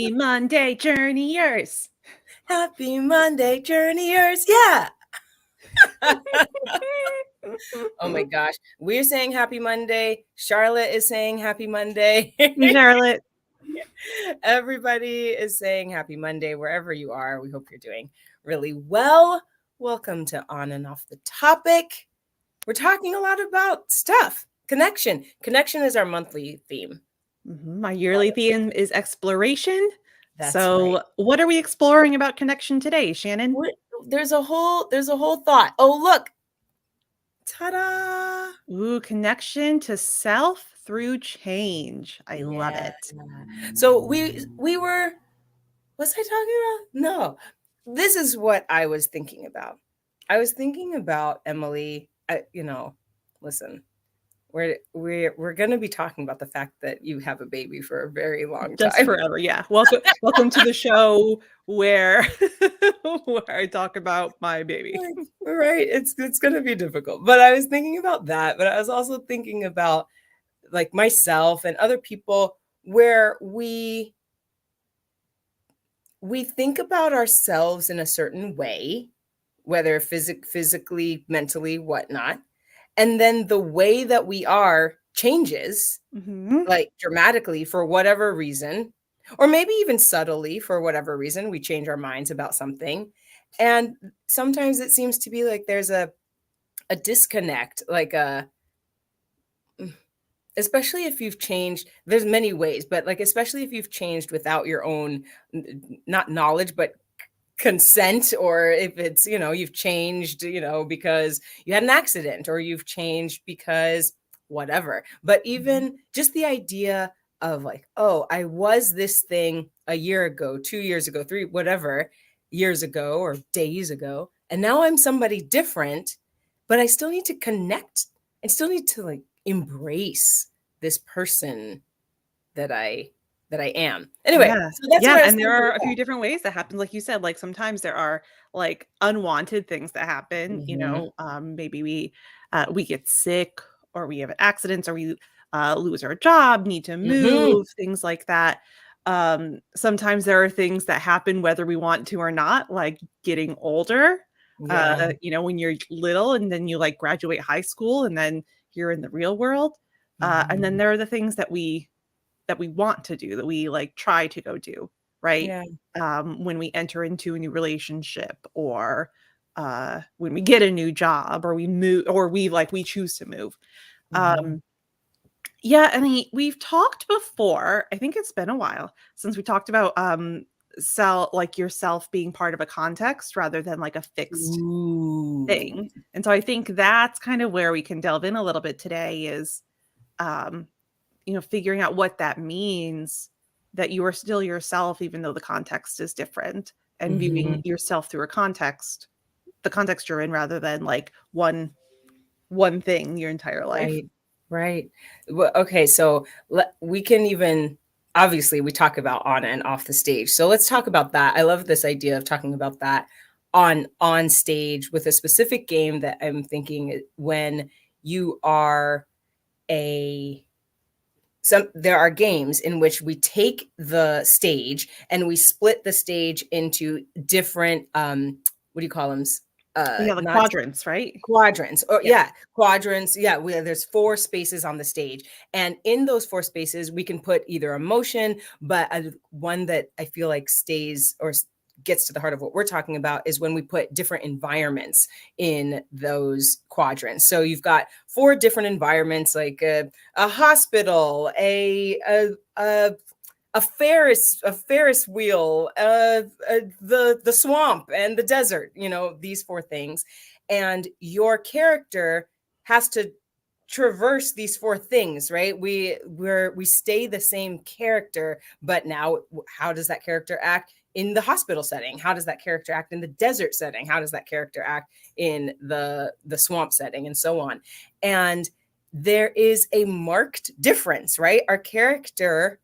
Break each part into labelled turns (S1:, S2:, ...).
S1: Happy Monday, journeyers.
S2: Happy Monday, journeyers. Yeah. Oh my gosh. We're saying happy Monday. Charlotte is saying happy Monday.
S1: Charlotte.
S2: Everybody is saying happy Monday wherever you are. We hope you're doing really well. Welcome to On and Off the Topic. We're talking a lot about stuff. Connection. Connection is our monthly theme.
S1: My yearly theme is exploration.
S2: That's right.
S1: What are we exploring about connection today, Shannon?
S2: There's a whole thought. Oh, look. Ta-da!
S1: Ooh, connection to self through change. I love it.
S2: So we were, was I talking about? No. This is what I was thinking about. I was thinking about Emily, listen. We're going to be talking about the fact that you have a baby for a very long time.
S1: Just forever, yeah. Welcome to the show where I talk about my baby.
S2: Right, it's going to be difficult. But I was thinking about that, but I was also thinking about like myself and other people where we think about ourselves in a certain way, whether physically, mentally, whatnot. And then the way that we are changes like dramatically for whatever reason, or maybe even subtly for whatever reason, we change our minds about something. And sometimes it seems to be like there's a disconnect, like especially if you've changed. There's many ways, but like especially if you've changed without your own not knowledge but consent, or if it's you've changed because you had an accident, or you've changed because whatever. But even just the idea of like, oh, I was this thing a year ago, 2 years ago, 3 whatever years ago or days ago, and now I'm somebody different, but I still need to connect. I still need to like embrace this person that I am. Anyway,
S1: yeah.
S2: so that's what I was
S1: And there are
S2: about.
S1: a few different ways that happen. Like you said, like sometimes there are like unwanted things that happen. Maybe we get sick, or we have accidents, or we lose our job, need to move, things like that. Sometimes there are things that happen whether we want to or not, like getting older.
S2: Yeah.
S1: When you're little and then you like graduate high school and then you're in the real world. And then there are the things that we want to do, that we like try to go do, right?
S2: Yeah.
S1: When we enter into a new relationship, or when we get a new job, or we move, or we choose to move. Yeah, I mean, we've talked before. I think it's been a while since we talked about like yourself being part of a context rather than like a fixed thing. And so I think that's kind of where we can delve in a little bit today, is figuring out what that means, that you are still yourself even though the context is different, and viewing yourself through the context you're in, rather than like one thing your entire life.
S2: Right. Well, okay, so we can even, obviously we talk about on and off the stage. So let's talk about that. I love this idea of talking about that on stage with a specific game that I'm thinking when you are there are games in which we take the stage and we split the stage into different what do you call them?
S1: The quadrants, right?
S2: Quadrants. Or quadrants. Yeah, there's 4 spaces on the stage, and in those 4 spaces we can put either emotion, but one that I feel like stays or gets to the heart of what we're talking about is when we put different environments in those quadrants. So you've got 4 different environments, like a hospital, a Ferris wheel, the swamp and the desert, these 4 things. And your character has to traverse these 4 things, right? We stay the same character, but now how does that character act in the hospital setting? How does that character act in the desert setting? How does that character act in the swamp setting, and so on? And there is a marked difference, right? Our character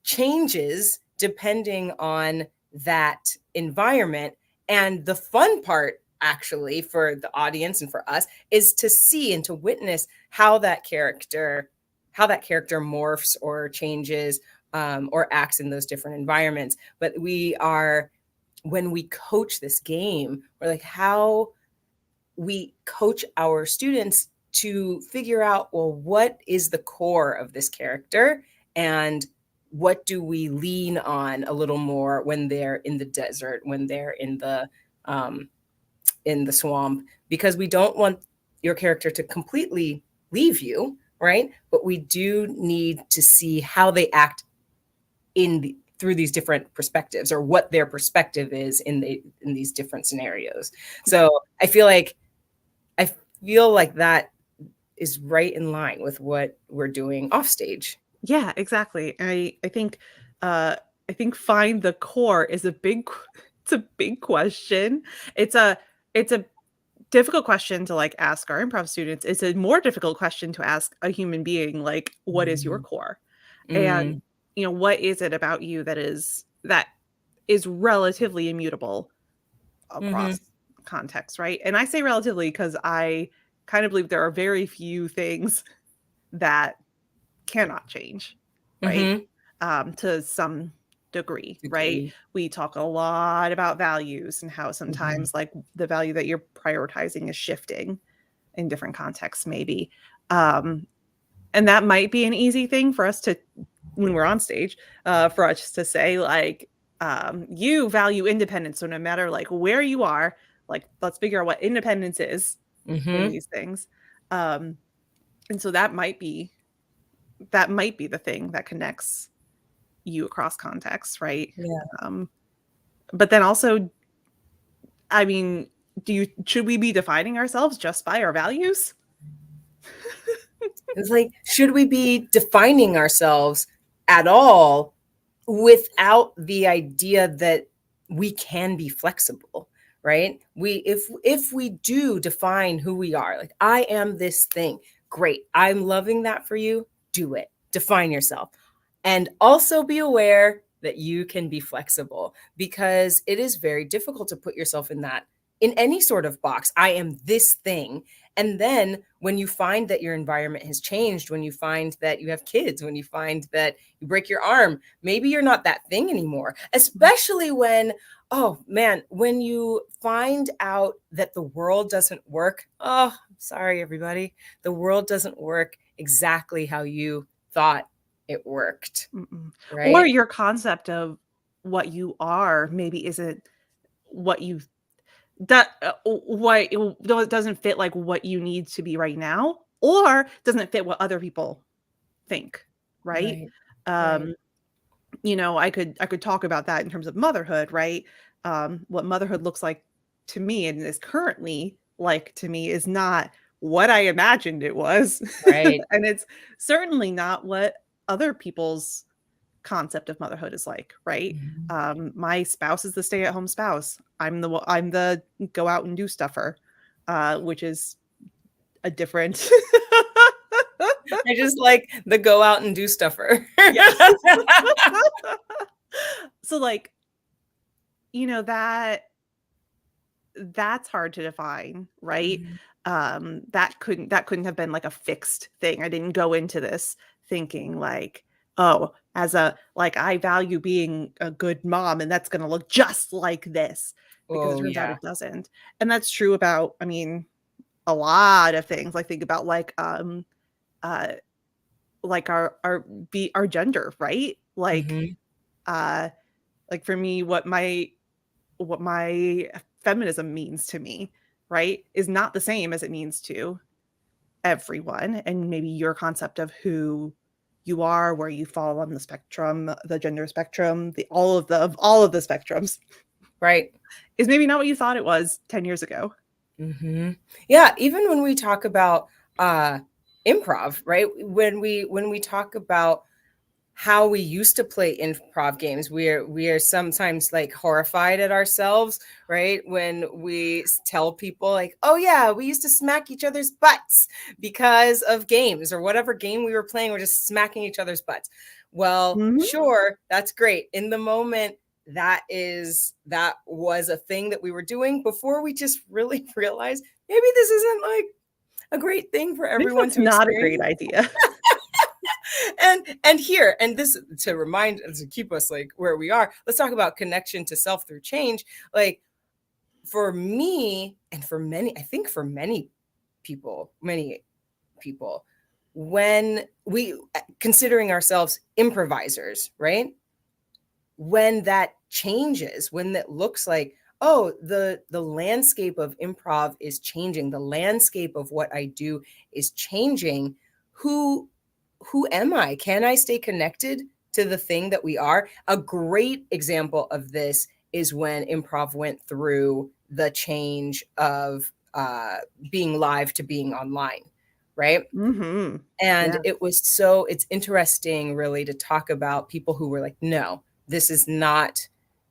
S2: changes depending on that environment. And the fun part, actually, for the audience and for us, is to see and to witness how that character morphs or changes or acts in those different environments. But when we coach this game, or like how we coach our students to figure out, well, what is the core of this character, and what do we lean on a little more when they're in the desert, when they're um, in the swamp, because we don't want your character to completely leave you, right? But we do need to see how they act through these different perspectives, or what their perspective is in these different scenarios. So I feel like that is right in line with what we're doing off stage.
S1: Yeah, exactly. I think find the core is a it's a big question. It's a it's a difficult question to like ask our improv students. It's a more difficult question to ask a human being, like, what is your
S2: Mm,
S1: core? And
S2: mm,
S1: what is it about you that is relatively immutable across
S2: mhm,
S1: contexts, right? And I say relatively because I kind of believe there are very few things that cannot change, right?
S2: mhm.
S1: To some degree, right?
S2: Degree.
S1: We talk a lot about values and how
S2: Mhm,
S1: sometimes like the value that you're prioritizing is shifting in different contexts, maybe. Um, and that might be an easy thing for us to, when we're on stage, for us to say, like, you value independence. So no matter like where you are, like, let's figure out what independence is in
S2: mhm.
S1: these things. Um, and so that might be the thing that connects you across contexts, right?
S2: Yeah.
S1: Um, but then also, I mean, should we be defining ourselves just by our values?
S2: It's like, should we be defining ourselves at all without the idea that we can be flexible, right? If we do define who we are, like, I am this thing, great. I'm loving that for you. Do it. Define yourself. And also be aware that you can be flexible, because it is very difficult to put yourself in any sort of box. I am this thing. And then when you find that your environment has changed, when you find that you have kids, when you find that you break your arm, maybe you're not that thing anymore. Especially when, oh man, when you find out that the world doesn't work. Oh, sorry, everybody. The world doesn't work exactly how you thought it worked,
S1: Mm-mm. Or
S2: right?
S1: your concept of what you are maybe isn't what you that what it doesn't fit like what you need to be right now, or doesn't fit what other people think, right?
S2: Right. Right.
S1: Um, I could talk about that in terms of motherhood, right? What motherhood looks like to me and is currently like to me is not what I imagined it was.
S2: Right.
S1: And it's certainly not what other people's concept of motherhood is like, right?
S2: Mhm.
S1: My spouse is the stay-at-home spouse. I'm the go out and do stuffer, which is a different
S2: I just like the go out and do stuffer.
S1: yes. So like, that's hard to define, right?
S2: Mhm.
S1: That couldn't have been like a fixed thing. I didn't go into this thinking like, oh, as a like I value being a good mom and that's going to look just like this, because it
S2: Oh,
S1: turns out
S2: yeah.
S1: it doesn't. And that's true about, I mean, a lot of things. I think about uh like our gender, right?
S2: Mhm.
S1: Uh like for me, what my feminism means to me, right, is not the same as it means to everyone. And maybe your concept of who you are, where you fall on the spectrum, the gender spectrum, all of the spectrums
S2: Right.
S1: is maybe not what you thought it was 10 years ago.
S2: Mhm. Yeah, even when we talk about, uh, improv, right? When we talk about how we used to play improv games, we are sometimes like horrified at ourselves, right? When we tell people like, "Oh yeah, we used to smack each other's butts because of games," or whatever game we were playing, we're just smacking each other's butts. Well,
S1: Mhm.
S2: sure, that's great. In the moment, that was a thing that we were doing before we just really realized maybe this isn't like a great thing for
S1: Maybe
S2: everyone
S1: that's
S2: to
S1: not a great
S2: experience.
S1: idea.
S2: And here, and this to remind, to keep us like where we are, let's talk about connection to self through change. Like for me, and for many, I think for many people, when we considering ourselves improvisers, right? When that changes, when that looks like, oh, the landscape of improv is changing, the landscape of what I do is changing, who who am I? Can I stay connected to the thing that we are? A great example of this is when improv went through the change of being live to being online, right?
S1: Mhm.
S2: And
S1: Yeah.
S2: it's interesting really to talk about people who were like, no, this is not,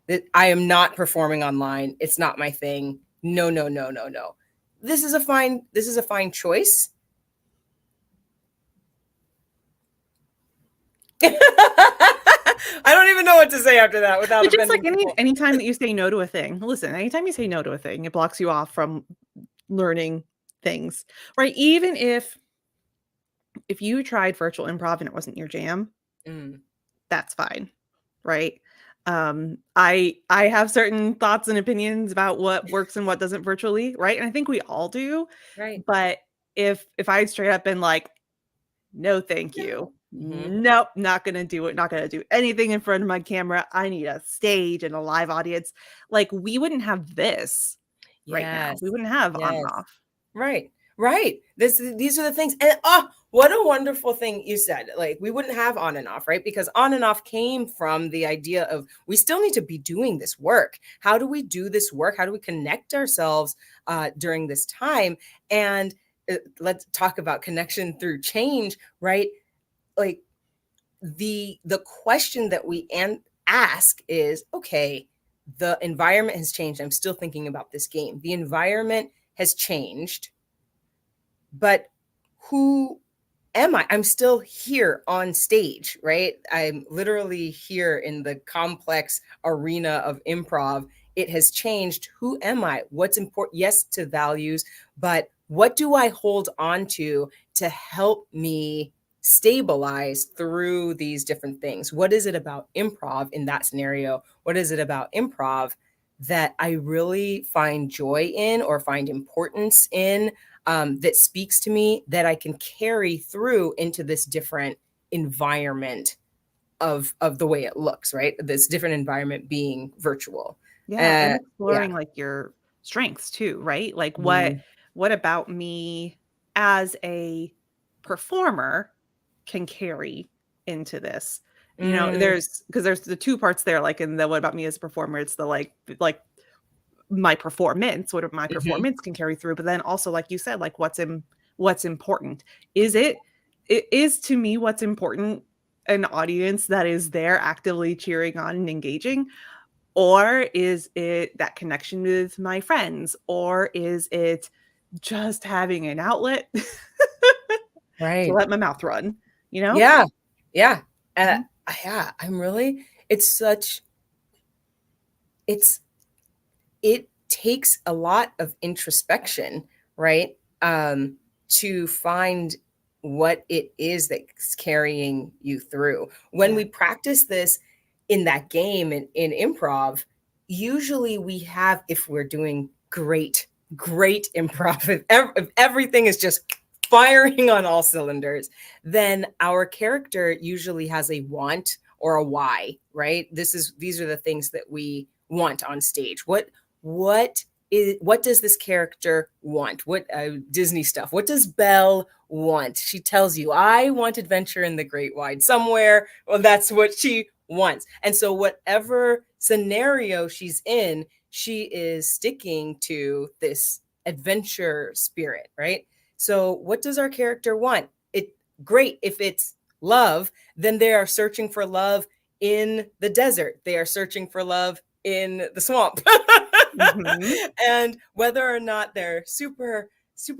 S2: that I am not performing online. It's not my thing. No, no, no, no, no. This is a fine choice. I don't even know what to say after that without
S1: But just like
S2: offending people.
S1: anytime that you say no to a thing, listen, anytime you say no to a thing, it blocks you off from learning things, right? Even if you tried virtual improv and it wasn't your jam,
S2: Mm,
S1: that's fine, right? I have certain thoughts and opinions about what works and what doesn't virtually, right? And I think we all do.
S2: right.
S1: But if I had straight up been like, no, thank you.
S2: No. Hmm.
S1: Nope, not gonna do it. Not gonna do anything in front of my camera. I need a stage and a live audience. Like we wouldn't have this right now. We
S2: Yes.
S1: wouldn't have on and
S2: Yes.
S1: off.
S2: Right. Right. These are the things. And oh, what a wonderful thing you said. Like we wouldn't have on and off, right? Because on and off came from the idea of we still need to be doing this work. How do we do this work? How do we connect ourselves during this time? And let's talk about connection through change, right? Like the question that we ask is, okay, the environment has changed. I'm still thinking about this game. The environment has changed, but who am I? I'm still here on stage, right? I'm literally here in the complex arena of improv. It has changed. Who am I? What's important? Yes, to values, but what do I hold on to help me stabilize through these different things? What is it about improv in that scenario? What is it about improv that I really find joy in or find importance in, that speaks to me, that I can carry through into this different environment of the way it looks, right? This different environment being virtual.
S1: Yeah, and
S2: Yeah.
S1: exploring, like, your strengths too, right? Like,
S2: Mhm.
S1: what about me as a performer can carry into this? You know,
S2: Mm,
S1: there's the 2 parts there, like, in the what about me as a performer, it's the, like, my performance, what my
S2: mhm.
S1: performance can carry through, but then also, like you said, like, what's important? Is it is to me what's important an audience that is there actively cheering on and engaging? Or is it that connection with my friends? Or is it just having an outlet to
S2: Right.
S1: let my mouth run, you know?
S2: Yeah. Yeah. Uh,
S1: Mhm.
S2: yeah, I'm really, it's such, it's it takes a lot of introspection, right? To find what it is that's carrying you through. When
S1: Yeah.
S2: we practice this in that game in improv, usually we have, if we're doing great improv, if everything is just firing on all cylinders, then our character usually has a want or a why, right? These are the things that we want on stage. What does this character want? What Disney stuff? What does Belle want? She tells you, I want adventure in the great wide somewhere. Well, that's what she wants. And so whatever scenario she's in, she is sticking to this adventure spirit, right? So what does our character want? It great if it's love, then they are searching for love in the desert. They are searching for love in the swamp.
S1: Mhm.
S2: And whether or not they're super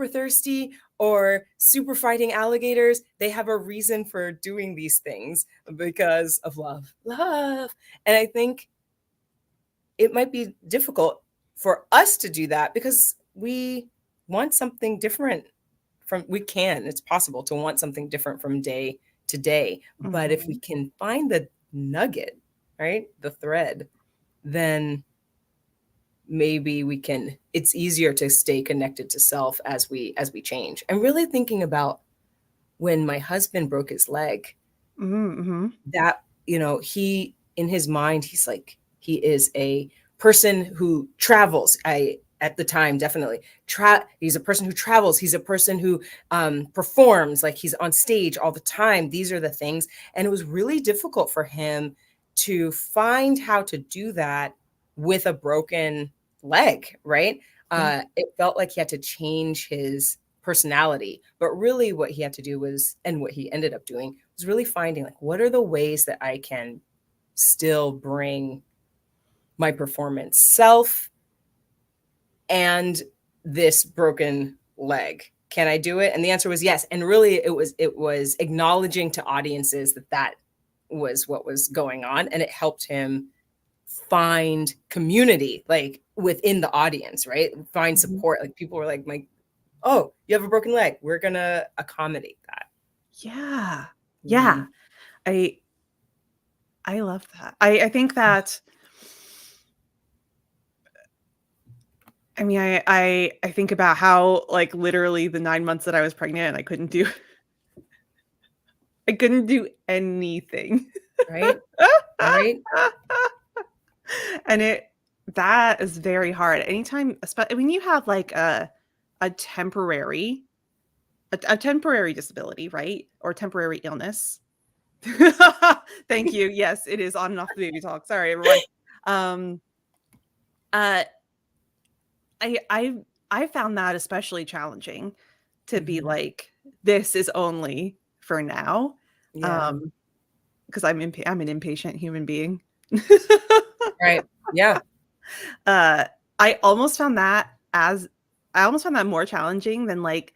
S2: thirsty or super fighting alligators, they have a reason for doing these things because of love. And I think it might be difficult for us to do that because we want something different from, we can, it's possible to want something different from day today. But if we
S1: Mhm.
S2: can find the nugget, right, the thread, then maybe we can, it's easier to stay connected to self as we change. And really thinking about when my husband broke his leg,
S1: Mhm, mhm.
S2: that, he, in his mind, he's like, he is a person who travels. I At the time, definitely he's a person who travels. He's a person who performs, like he's on stage all the time. These are the things. And it was really difficult for him to find how to do that with a broken leg, right?
S1: Yeah.
S2: It felt like he had to change his personality, but really what he had to do was, and what he ended up doing was really finding, like, what are the ways that I can still bring my performance self and this broken leg? Can I do it? And the answer was yes. And really it was acknowledging to audiences that that was what was going on, and it helped him find community, like within the audience, right? Find
S1: Mhm.
S2: support. Like people were like, my, oh, you have a broken leg. We're gonna accommodate that.
S1: Yeah. Yeah.
S2: Mhm.
S1: I I love that. I think that I mean, I think about how, like, literally the 9 months that I was pregnant, I couldn't do I couldn't do anything.
S2: Right? Right?
S1: And that is very hard. Anytime espe when you have, like, a temporary a temporary disability, right? Or temporary illness. Thank you. Yes, it is on and off the baby talk. Sorry, everyone. Um, uh, I I found that especially challenging to be
S2: Mhm.
S1: like, "This is only for now,"
S2: Yeah.
S1: because I'm an impatient human being.
S2: Right. Yeah.
S1: Uh, I almost found that as I almost found that more challenging than, like,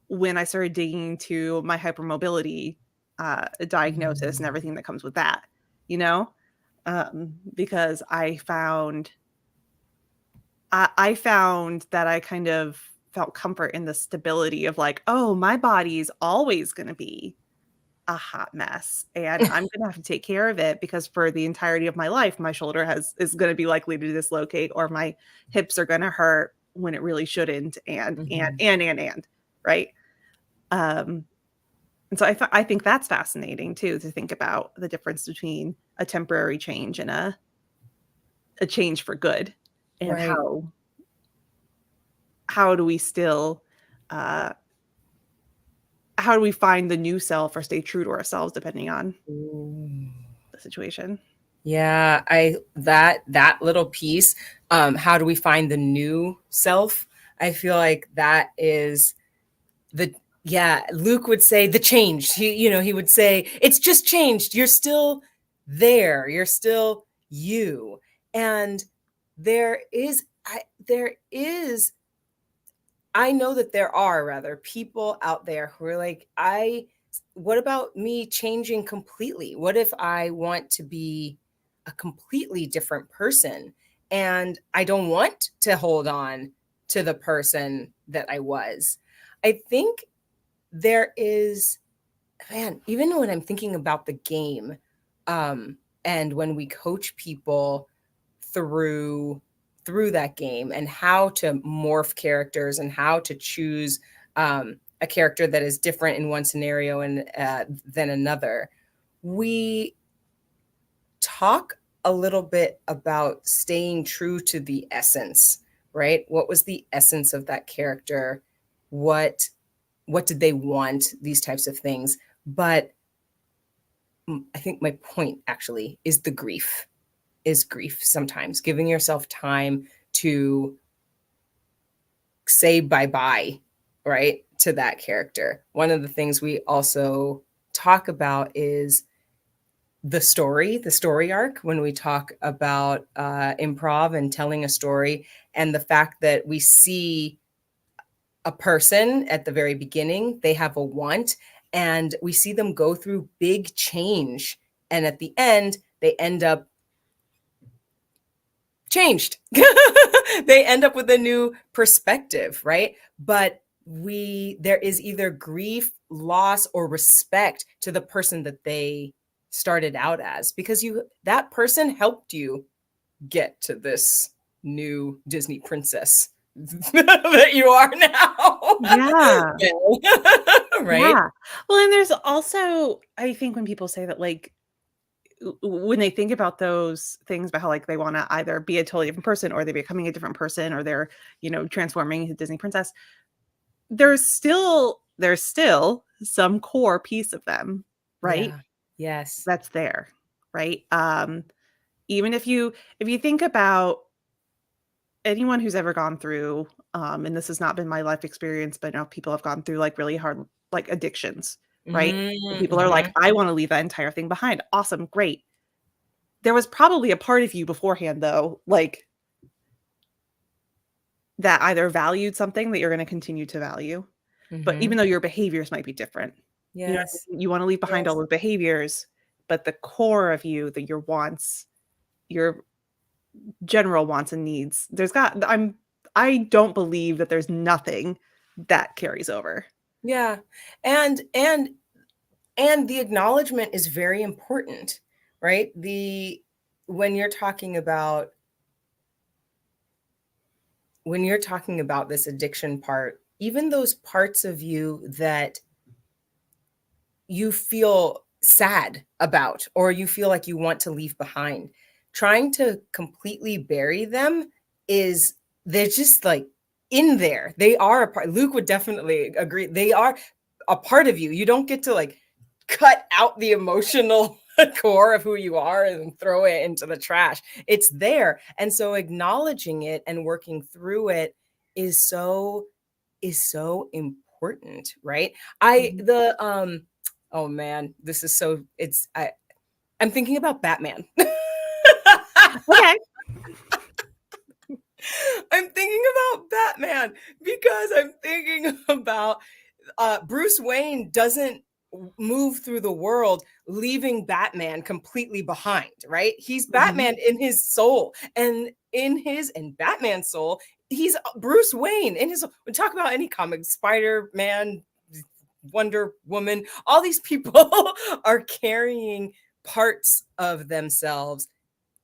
S1: when I started digging into my hypermobility, diagnosis and
S2: Mhm.
S1: everything that comes with that, you know? Because I found that I kind of felt comfort in the stability of like, "Oh, my body's always gonna be a hot mess, and I'm gonna have to take care of it because for the entirety of my life, my shoulder has is gonna be likely to dislocate or my hips are gonna hurt when it really shouldn't,
S2: Mhm.
S1: right?" Um, and so I think that's fascinating too, to think about the difference between a temporary change and a change for good, and
S2: Right.
S1: how do we still, uh how do we find the new self or stay true to ourselves depending on
S2: Ooh.
S1: the situation?
S2: Yeah, I that little piece, how do we find the new self? I feel like that is the, yeah, Luke would say the change. He would say, it's just changed. You're still there. You're still you. And there is, I know that there are, rather, people out there who are like, what about me changing completely? What if I want to be a completely different person and I don't want to hold on to the person that I was? I think there is, man, even when I'm thinking about the game, and when we coach people through that game and how to morph characters and how to choose a character that is different in one scenario and than another, we talk a little bit about staying true to the essence, right? What was the essence of that character? What did they want? These types of things. But I think my point actually is grief sometimes, giving yourself time to say bye-bye, right, to that character. One of the things we also talk about is the story arc, when we talk about improv and telling a story, and the fact that we see a person at the very beginning, they have a want, and we see them go through big change. And at the end, they end up changed. They end up with a new perspective, right? But there is either grief, loss, or respect to the person that they started out as, because that person helped you get to this new Disney princess that you are now.
S1: Yeah.
S2: Right?
S1: Yeah. Well, and there's also, I think when people say that, like, when they think about those things about how, like, they wanna either be a totally different person or they're becoming a different person or they're, transforming into Disney princess, there's still some core piece of them, right?
S2: Yeah. Yes.
S1: That's there, right? Even if you think about anyone who's ever gone through, and this has not been my life experience, but I know people have gone through, like, really hard, like, addictions, right? And people are like,
S2: Mhm.
S1: "I wanna leave that entire thing behind." Awesome, great. There was probably a part of you beforehand, though, like, that either valued something that you're gonna continue to value, but even
S2: Mhm.
S1: though your behaviors might be different. You know what
S2: Yes.
S1: I mean? You wanna leave behind all
S2: Yes.
S1: those behaviors, but the core of you, your wants, your general wants and needs, I don't believe that there's nothing that carries over.
S2: Yeah. And the acknowledgement is very important, right? The when you're talking about when you're talking about this addiction part, even those parts of you that you feel sad about or you feel like you want to leave behind, trying to completely bury them is they're just like in there. They are a part. Luke would definitely agree. They are a part of you. You don't get to like cut out the emotional core of who you are and throw it into the trash. It's there. And so acknowledging it and working through it is so important, right? I
S1: Mhm.
S2: the oh man, this is so I'm thinking about Batman.
S1: Okay.
S2: I'm thinking about Batman because I'm thinking about Bruce Wayne doesn't move through the world leaving Batman completely behind, right? He's
S1: Mhm.
S2: Batman in his soul, and in Batman's soul, he's Bruce Wayne in his. We talk about any comic, Spider Man, Wonder Woman, all these people are carrying parts of themselves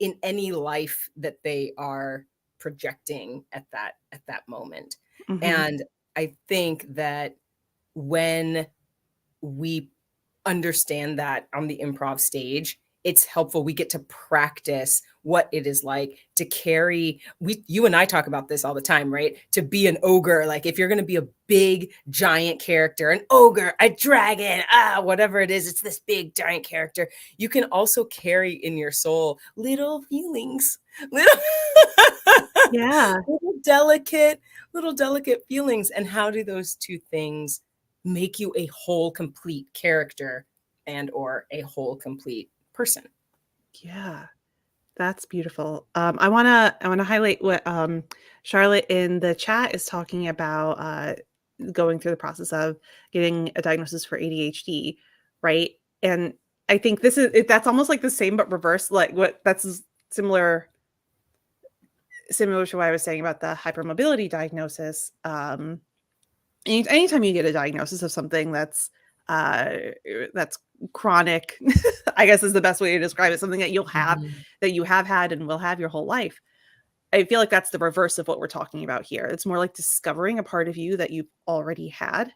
S2: in any life that they are projecting at that moment.
S1: Mhm.
S2: And I think that when we understand that on the improv stage, it's helpful. We get to practice what it is like to carry. You and I talk about this all the time, right? To be an ogre, like if you're going to be a big giant character, an ogre, a dragon, whatever it is, it's this big giant character. You can also carry in your soul little feelings, little,
S1: Yeah.
S2: little delicate, little delicate feelings. And how do those two things make you a whole complete character and or a whole complete person?
S1: Yeah. That's beautiful. I wanna highlight what, Charlotte in the chat is talking about, going through the process of getting a diagnosis for ADHD, right? And I think that's almost like the same but reverse, like, what that's similar to what I was saying about the hypermobility diagnosis. Anytime you get a diagnosis of something uh, that's chronic, I guess is the best way to describe it, something that
S2: Mhm.
S1: that you have had and will have your whole life. I feel like that's the reverse of what we're talking about here. It's more like discovering a part of you that you've already had.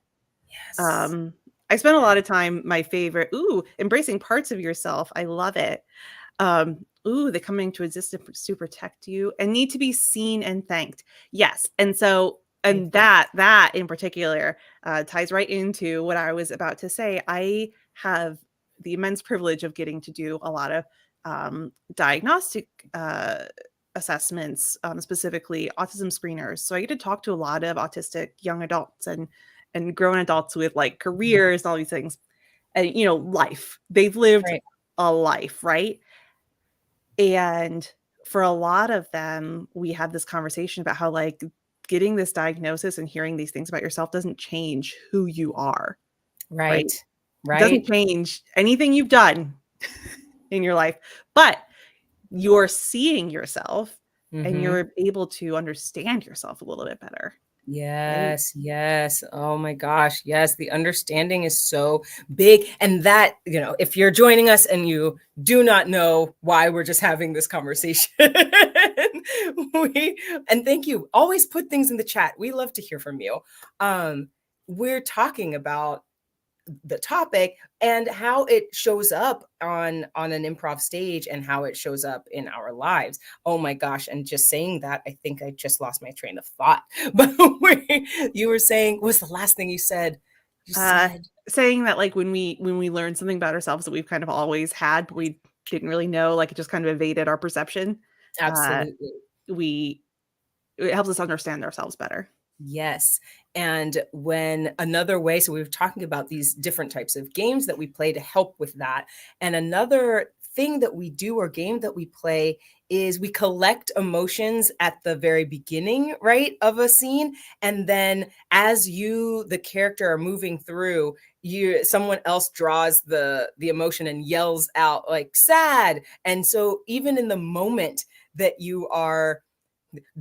S2: Yes.
S1: Um, I spent a lot of time, my favorite, embracing parts of yourself. I love it. They come into existence to protect you and need to be seen and thanked. Yes. And so,
S2: I
S1: and that in particular ties right into what I was about to say. I have the immense privilege of getting to do a lot of diagnostic assessments, specifically autism screeners. So I get to talk to a lot of autistic young adults and grown adults with like careers and all these things, and life. They've lived
S2: Right.
S1: a life, right? And for a lot of them, we had this conversation about how, like, getting this diagnosis and hearing these things about yourself doesn't change who you are, right?
S2: Right.
S1: It doesn't
S2: Right.
S1: change anything you've done in your life, but you're seeing yourself and
S2: Mhm.
S1: you're able to understand yourself a little bit better. right?
S2: Yes, yes. Oh my gosh. Yes, the understanding is so big. And that, if you're joining us and you do not know why we're just having this conversation, we and thank you. Always put things in the chat. We love to hear from you. Um, we're talking about the topic and how it shows up on an improv stage and how it shows up in our lives. Oh my gosh, and just saying that, I think I just lost my train of thought. But you were saying, what's the last thing you said? You
S1: Uh,
S2: said
S1: saying that like when we learn something about ourselves that we've kind of always had, but we didn't really know, like it just kind of evaded our perception. Uh,
S2: absolutely.
S1: we it helps us understand ourselves better.
S2: Yes. And when another way, so we were talking about these different types of games that we play to help with that. And another thing that we do or game that we play is we collect emotions at the very beginning, right, of a scene. And then as you, the character, are moving through, someone else draws the emotion and yells out like sad. And so even in the moment that you are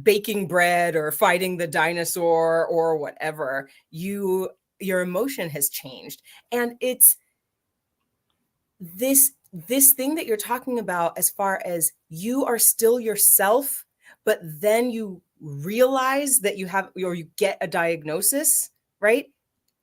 S2: baking bread or fighting the dinosaur or whatever, your emotion has changed. And it's this thing that you're talking about, as far as you are still yourself, but then you realize that you have, or you get a diagnosis, right?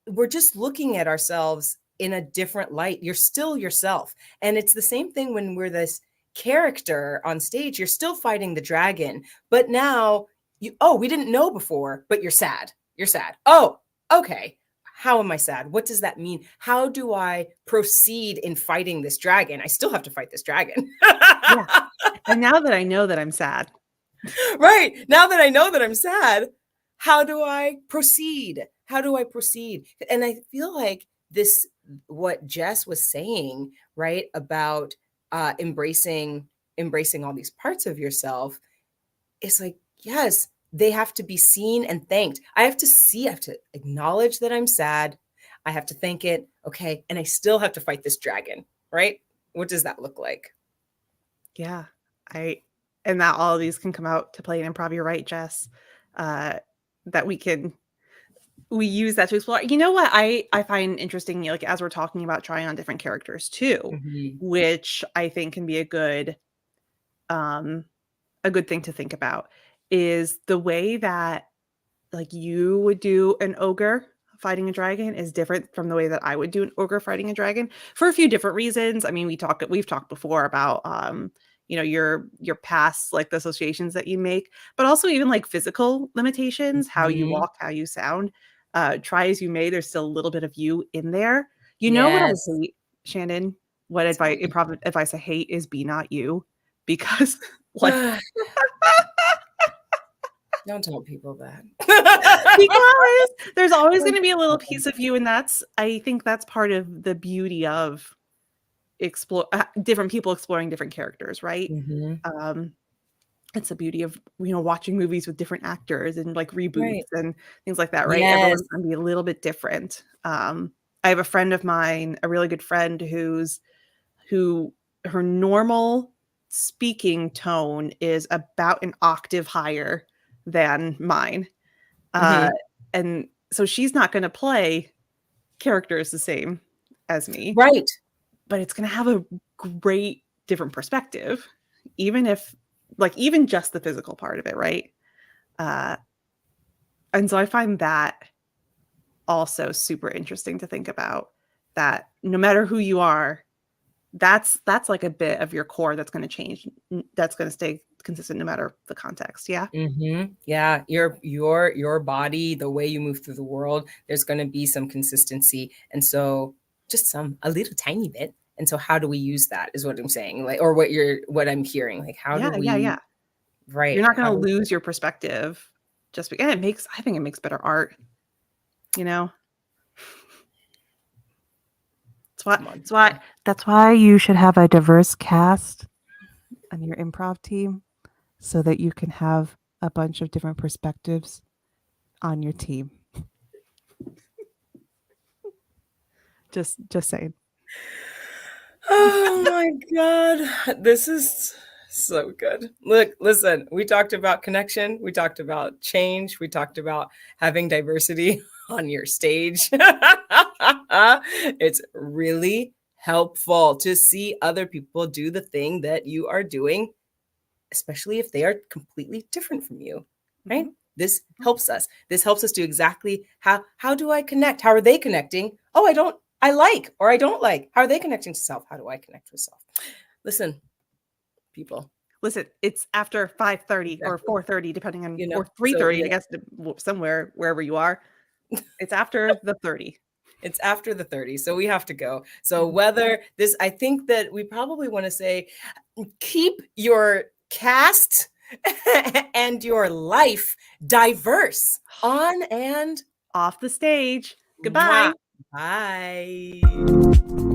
S2: We're just looking at ourselves in a different light. You're still yourself. And it's the same thing when we're this character on stage. You're still fighting the dragon, but now we didn't know before, but you're sad. You're sad. Oh, okay. How am I sad? What does that mean? How do I proceed in fighting this dragon? I still have to fight this dragon.
S1: Yeah. And now that I know that I'm sad,
S2: Right. Now that I know that I'm sad, how do I proceed? How do I proceed? And I feel like this, what Jess was saying, right, about embracing all these parts of yourself, is like, yes, they have to be seen and thanked. I have to acknowledge that I'm sad. I have to thank it. Okay. And I still have to fight this dragon, right? What does that look like?
S1: yeah, I and that all of these can come out to play in improv. You're right, Jess. Uh, that we use that to explore. You know what I find interesting, like as we're talking about trying on different characters too,
S2: Mhm.
S1: which I think can be um a good thing to think about, is the way that like you would do an ogre fighting a dragon is different from the way that I would do an ogre fighting a dragon for a few different reasons. I mean, we've talked before about your past, like the associations that you make, but also even like physical limitations, how you
S2: Mhm.
S1: walk, how you sound. Try as you may, there's still a little bit of you in there. You know what I
S2: Yes.
S1: hate, Shannon? What
S2: Tell
S1: advice
S2: me.
S1: improv advice I hate is be not you, because like
S2: Don't tell people that.
S1: because there's always
S2: Don't
S1: gonna be a little
S2: tell them.
S1: piece of you, and that's I think that's part of the beauty of explore different people exploring different characters, right?
S2: Mhm.
S1: Um, it's the beauty of, watching movies with different actors and, like, reboots
S2: Right.
S1: and things like that, right?
S2: Yes.
S1: Everyone's gonna be a little bit different. I have a friend of mine, a really good friend who her normal speaking tone is about an octave higher than mine. Uh,
S2: Mhm.
S1: and so she's not gonna play characters the same as me,
S2: Right.
S1: but it's gonna have a great different perspective, even if like, even just the physical part of it, right? Uh, and so I find that also super interesting to think about, that no matter who you are, that's like a bit of your core that's gonna change, that's gonna stay consistent no matter the context, yeah?
S2: Mhm. Yeah, your body, the way you move through the world, there's gonna be some consistency, and so just a little tiny bit, and so how do we use that is what I'm saying, like, or what I'm hearing, like, how
S1: Yeah,
S2: do
S1: yeah,
S2: we
S1: yeah. You're
S2: right,
S1: not
S2: how
S1: gonna
S2: do
S1: lose your perspective just be and it makes I think it makes better art, you know? That's why
S2: come on,
S1: that's why
S2: people.
S1: that's why you should have a diverse cast on your improv team so that you can have a bunch of different perspectives on your team. Just saying.
S2: Oh my god, this is So good. Look, listen, we talked about connection, we talked about change, we talked about having diversity on your stage. It's really helpful to see other people do the thing that you are doing, especially if they are completely different from you, right?
S1: Mhm,
S2: This
S1: mhm.
S2: helps us. This helps us do exactly how do I connect? How are they connecting? Oh, I like or I don't like. How are they connecting to self? How do I connect with self? Listen, people.
S1: Listen, it's after 5:30 or
S2: Exactly.
S1: 4:30 depending on, or
S2: So
S1: 3:30, I guess, somewhere wherever you are. It's after the 30.
S2: it's after the 30, so we have to go. So
S1: Mhm.
S2: whether this, I think that we probably want to say, keep your cast and your life diverse on and
S1: Off the stage.
S2: mwah.
S1: Goodbye.
S2: Bye.